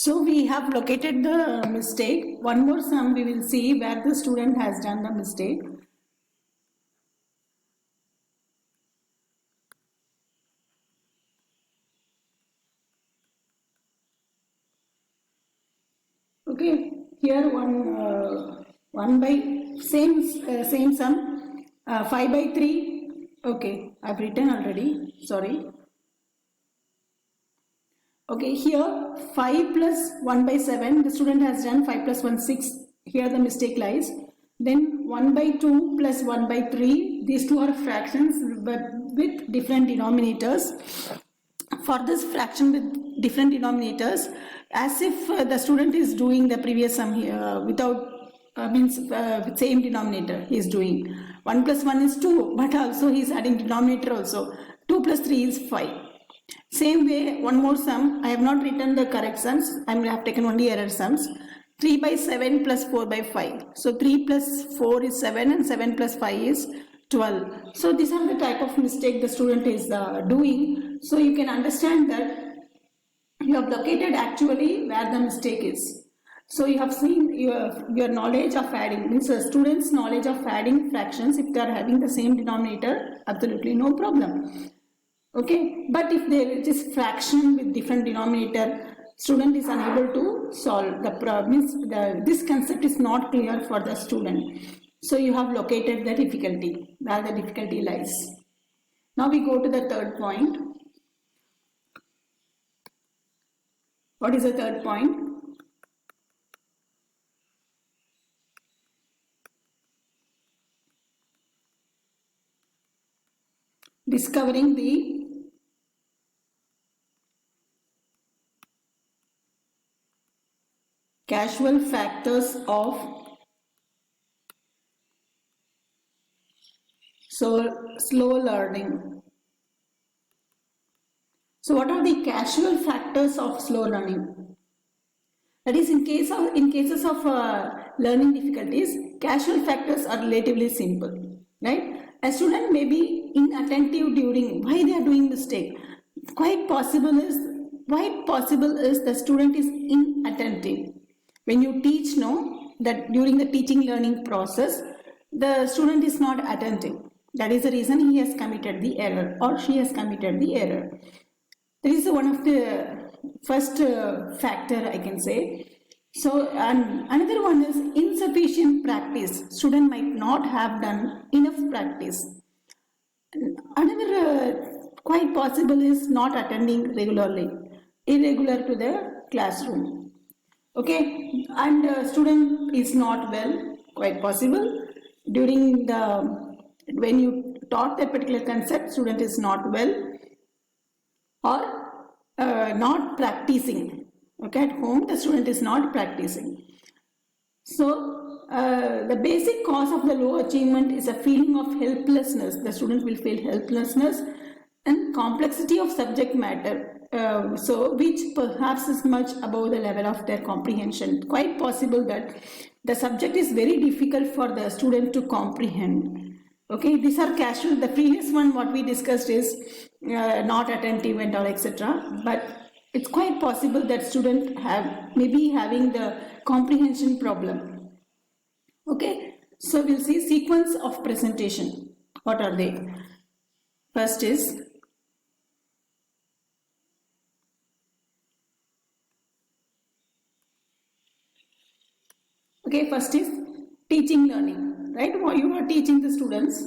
So we have located the mistake. One more sum we will see where the student has done the mistake. Okay, here one by same sum, 5/3. Okay, I've written already. Sorry. Okay, here 5 plus 1/7. The student has done 5 plus 1 6. Here the mistake lies. Then 1/2 plus 1/3. These two are fractions but with different denominators. For this fraction with different denominators, as if the student is doing the previous sum here without with same denominator he is doing. 1 plus 1 is 2, but also he is adding denominator also. 2 plus 3 is 5. Same way, one more sum. I have not written the correct sums. I have taken only error sums. 3/7 plus 4/5. So 3 plus 4 is 7 and 7 plus 5 is 12. So these are the type of mistake the student is doing. So you can understand that you have located actually where the mistake is. So you have seen your knowledge of adding, means a student's knowledge of adding fractions. If they are having the same denominator, absolutely no problem. Okay, but if there is fraction with different denominator, student is unable to solve the problem. This concept is not clear for the student. So you have located the difficulty, where the difficulty lies. Now we go to the third point. What is the third point? Discovering the casual factors of slow learning. So what are the casual factors of slow learning? That is, in cases of learning difficulties, casual factors are relatively simple, right? A student may be inattentive during why they are doing mistake. Quite possible is the student is inattentive. When you teach, no, that during the teaching learning process, the student is not attentive. That is the reason he has committed the error or she has committed the error. This is one of the first factor I can say. So, and another one is insufficient practice. Student might not have done enough practice. Another quite possible is not attending regularly, irregular to the classroom. Okay, and student is not well, quite possible. During the, when you taught that particular concept, student is not well, or not practicing. Okay, at home the student is not practicing. So the basic cause of the low achievement is a feeling of helplessness. The student will feel helplessness and complexity of subject matter. So which perhaps is much above the level of their comprehension. Quite possible that the subject is very difficult for the student to comprehend. Okay, these are casual. The previous one what we discussed is not attentive and all etc. But it's quite possible that student have maybe having the comprehension problem. Okay, so we'll see sequence of presentation. What are they? First is first is teaching learning, right? What you are teaching the students.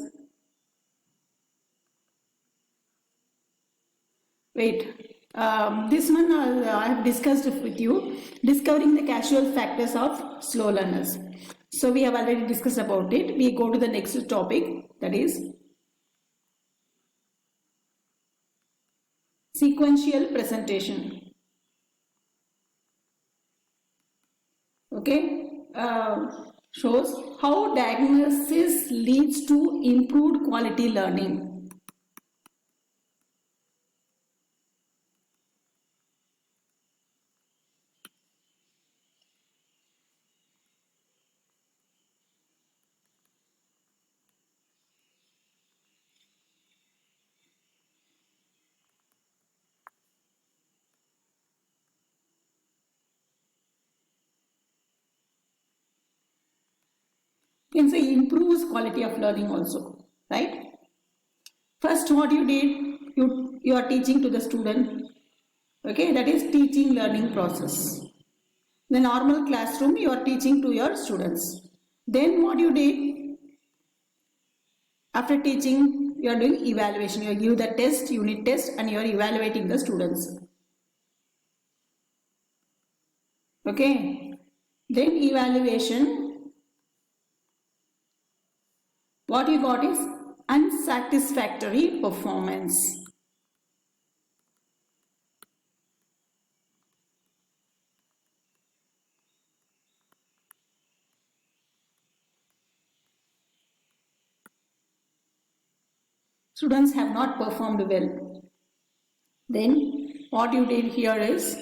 Wait, this one I have discussed with you, discovering the casual factors of slow learners. So we have already discussed about it. We go to the next topic, that is sequential presentation. Okay, shows how diagnosis leads to improved quality learning. You can say improves quality of learning also, right? First, what you did, you are teaching to the student, okay, that is teaching learning process. The normal classroom, you are teaching to your students. Then what you did, after teaching, you are doing evaluation. You give the test, unit test, and you are evaluating the students. Okay. Then evaluation, what you got is unsatisfactory performance. Students have not performed well. Then what you did here is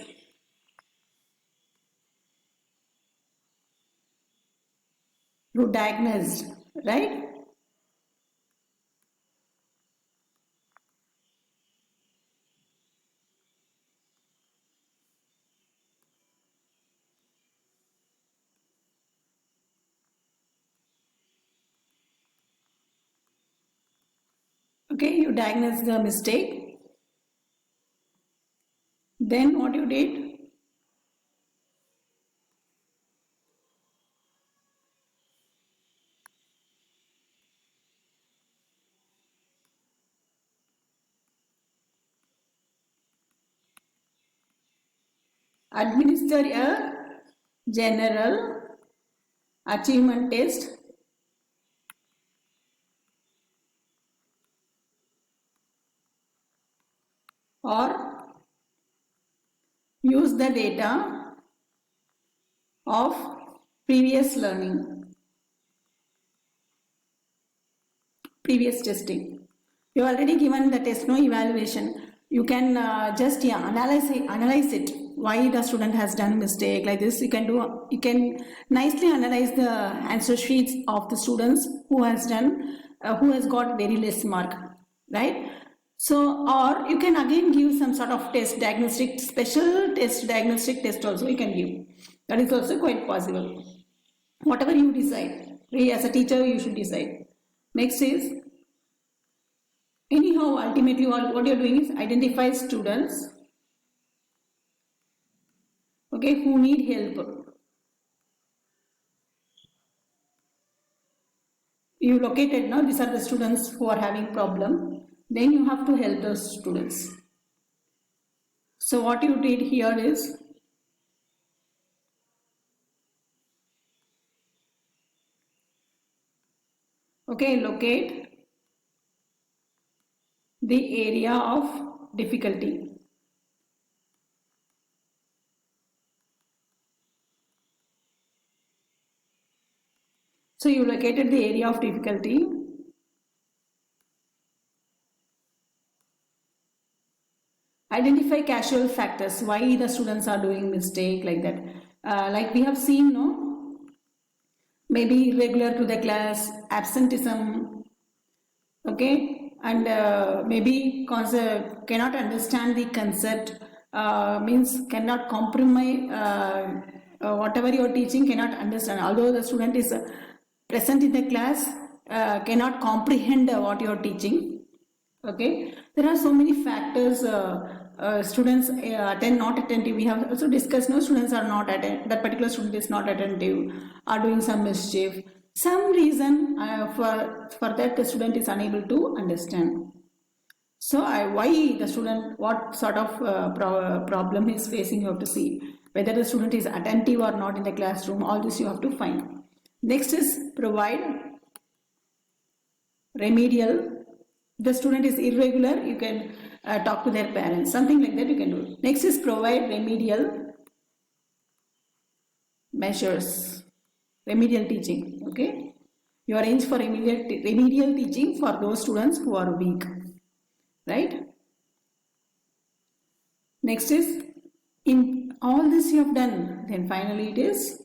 you diagnosed, right? Okay, you diagnosed the mistake. Then what you did? Administer a general achievement test or use the data of previous learning, previous testing. You already given the test, no evaluation. You can just analyze it. Why the student has done mistake like this. You can do. You can nicely analyze the answer sheets of the students who has done, who has got very less mark, right? So, or you can again give some sort of test, diagnostic, special test, diagnostic test also you can give. That is also quite possible. Whatever you decide, really as a teacher you should decide. Next is, anyhow, ultimately what you're doing is identify students, okay, who need help. You located now, these are the students who are having problem. Then you have to help those students. So what you did here is, okay, locate the area of difficulty. So you located the area of difficulty. Identify casual factors, why the students are doing mistake like that. Like we have seen, no, maybe irregular to the class, absenteeism, okay, and maybe cannot understand the concept, means cannot compromise, whatever you are teaching cannot understand, although the student is present in the class, cannot comprehend what you are teaching. Okay, there are so many factors. Students attend not attentive. We have also discussed, no, students are not attend, that particular student is not attentive, are doing some mischief, some reason for that the student is unable to understand. So why the student, what sort of problem he is facing, you have to see whether the student is attentive or not in the classroom. All this you have to find. Next is provide remedial. The student is irregular, you can talk to their parents, something like that you can do. Next is provide remedial measures, remedial teaching. Okay, you arrange for remedial teaching for those students who are weak, right? Next is, in all this you have done, then finally it is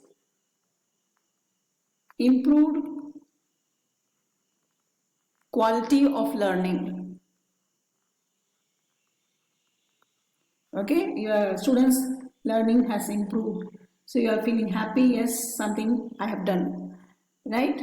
improved quality of learning. Okay, your students learning has improved, so you are feeling happy, yes, something I have done, right?